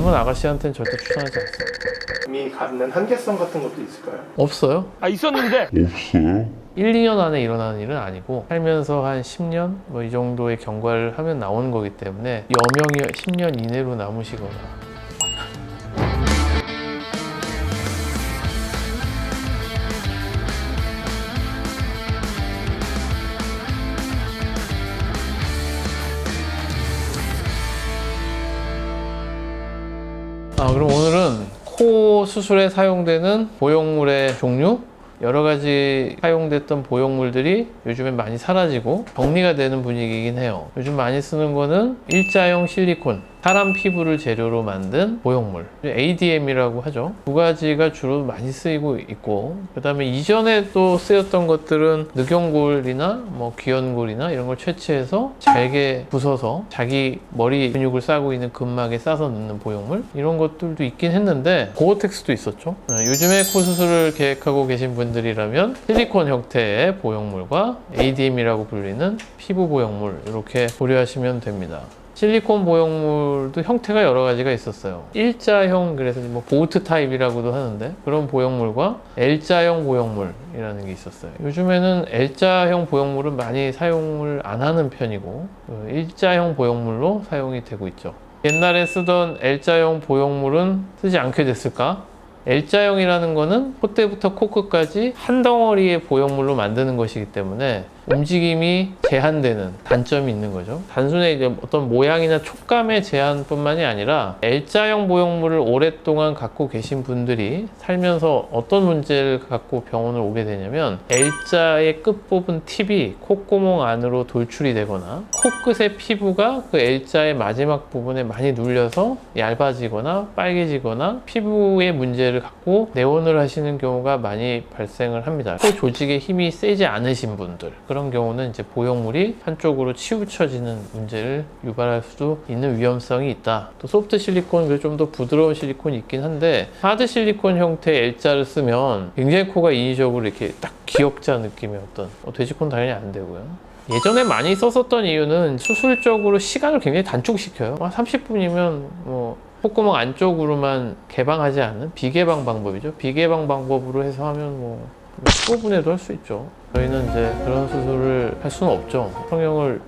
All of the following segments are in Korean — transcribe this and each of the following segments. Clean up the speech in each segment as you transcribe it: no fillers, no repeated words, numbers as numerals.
젊은 아가씨한테는 절대 추천하지 않습니다. 이미 갖는 한계성 같은 것도 있을까요? 없어요. 있었는데. 1, 2년 안에 일어나는 일은 아니고 살면서 한 10년 뭐 이 정도의 경과를 하면 나오는 거기 때문에 여명이 10년 이내로 남으시거나 그럼 오늘은 코 수술에 사용되는 보형물의 종류, 여러 가지 사용됐던 보형물들이 요즘엔 많이 사라지고 정리가 되는 분위기이긴 해요. 요즘 많이 쓰는 거는 일자형 실리콘, 사람 피부를 재료로 만든 보형물, ADM이라고 하죠. 두 가지가 주로 많이 쓰이고 있고, 그 다음에 이전에 또 쓰였던 것들은 늑연골이나 뭐 귀연골이나 이런 걸 채취해서 잘게 부숴서 자기 머리 근육을 싸고 있는 근막에 싸서 넣는 보형물, 이런 것들도 있긴 했는데 고어텍스도 있었죠. 요즘에 코 수술을 계획하고 계신 분들이라면 실리콘 형태의 보형물과 ADM이라고 불리는 피부 보형물, 이렇게 고려하시면 됩니다. 실리콘 보형물도 형태가 여러 가지가 있었어요. 일자형, 그래서 뭐 보트 타입이라고도 하는데 그런 보형물과 L자형 보형물이라는 게 있었어요. 요즘에는 L자형 보형물은 많이 사용을 안 하는 편이고 일자형 보형물로 사용이 되고 있죠. 옛날에 쓰던 L자형 보형물은 쓰지 않게 됐을까? L자형이라는 거는 콧대부터 코끝까지 한 덩어리의 보형물로 만드는 것이기 때문에 움직임이 제한되는 단점이 있는 거죠. 단순히 이제 어떤 모양이나 촉감의 제한뿐만이 아니라 L자형 보형물을 오랫동안 갖고 계신 분들이 살면서 어떤 문제를 갖고 병원을 오게 되냐면 L자의 끝부분 팁이 콧구멍 안으로 돌출이 되거나 코끝의 피부가 그 L자의 마지막 부분에 많이 눌려서 얇아지거나 빨개지거나 피부의 문제를 갖고 내원을 하시는 경우가 많이 발생을 합니다. 코 조직에 힘이 세지 않으신 분들, 그런 경우는 이제 보형물이 한쪽으로 치우쳐지는 문제를 유발할 수도 있는 위험성이 있다. 또 소프트 실리콘, 좀 더 부드러운 실리콘이 있긴 한데 하드 실리콘 형태의 L자를 쓰면 굉장히 코가 인위적으로 이렇게 딱 기역자 느낌의 어떤 돼지코는 당연히 안 되고요. 예전에 많이 썼었던 이유는 수술적으로 시간을 굉장히 단축시켜요. 30분이면 뭐 콧구멍 안쪽으로만 개방하지 않는 비개방 방법이죠. 비개방 방법으로 해서 하면 뭐 15분에도 할 수 있죠. 저희는 이제 그런 수술을 할 수는 없죠. 성형을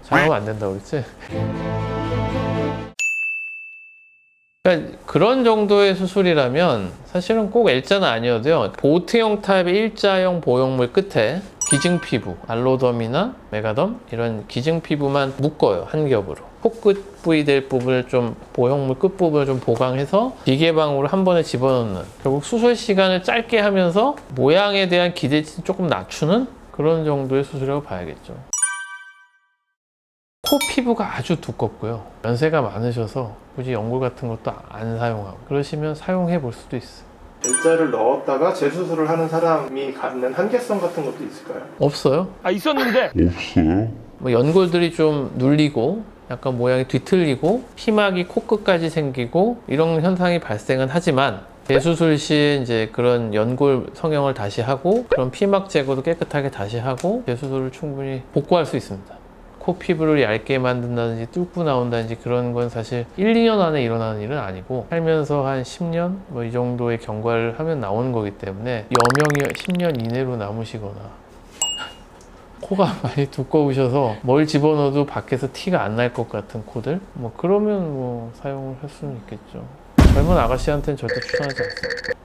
잘하면 안 된다고 그랬지? 그러니까 그런 정도의 수술이라면 사실은 꼭 L자는 아니어도요. 보트형 타입의 일자형 보형물 끝에 기증피부, 알로덤이나 메가덤 이런 기증피부만 묶어요. 한 겹으로. 코끝 부위 될 부분을 좀 보형물 끝부분을 좀 보강해서 비개방으로 한 번에 집어넣는, 결국 수술 시간을 짧게 하면서 모양에 대한 기대치를 조금 낮추는 그런 정도의 수술이라고 봐야겠죠. 코 피부가 아주 두껍고요. 연세가 많으셔서 굳이 연골 같은 것도 안 사용하고 그러시면 사용해 볼 수도 있어요. L자를 넣었다가 재수술을 하는 사람이 갖는 한계성 같은 것도 있을까요? 없어요. 있었는데. 뭐 연골들이 좀 눌리고 약간 모양이 뒤틀리고 피막이 코끝까지 생기고 이런 현상이 발생은 하지만 재수술 시 이제 그런 연골 성형을 다시 하고 그런 피막 제거도 깨끗하게 다시 하고 재수술을 충분히 복구할 수 있습니다. 코 피부를 얇게 만든다든지 뚫고 나온다든지 그런 건 사실 1, 2년 안에 일어나는 일은 아니고 살면서 한 10년 뭐 이 정도의 경과를 하면 나오는 거기 때문에 여명이 10년 이내로 남으시거나 코가 많이 두꺼우셔서 뭘 집어넣어도 밖에서 티가 안 날 것 같은 코들, 뭐 그러면 뭐 사용을 할 수는 있겠죠. 젊은 아가씨한테는 절대 추천하지 않습니다.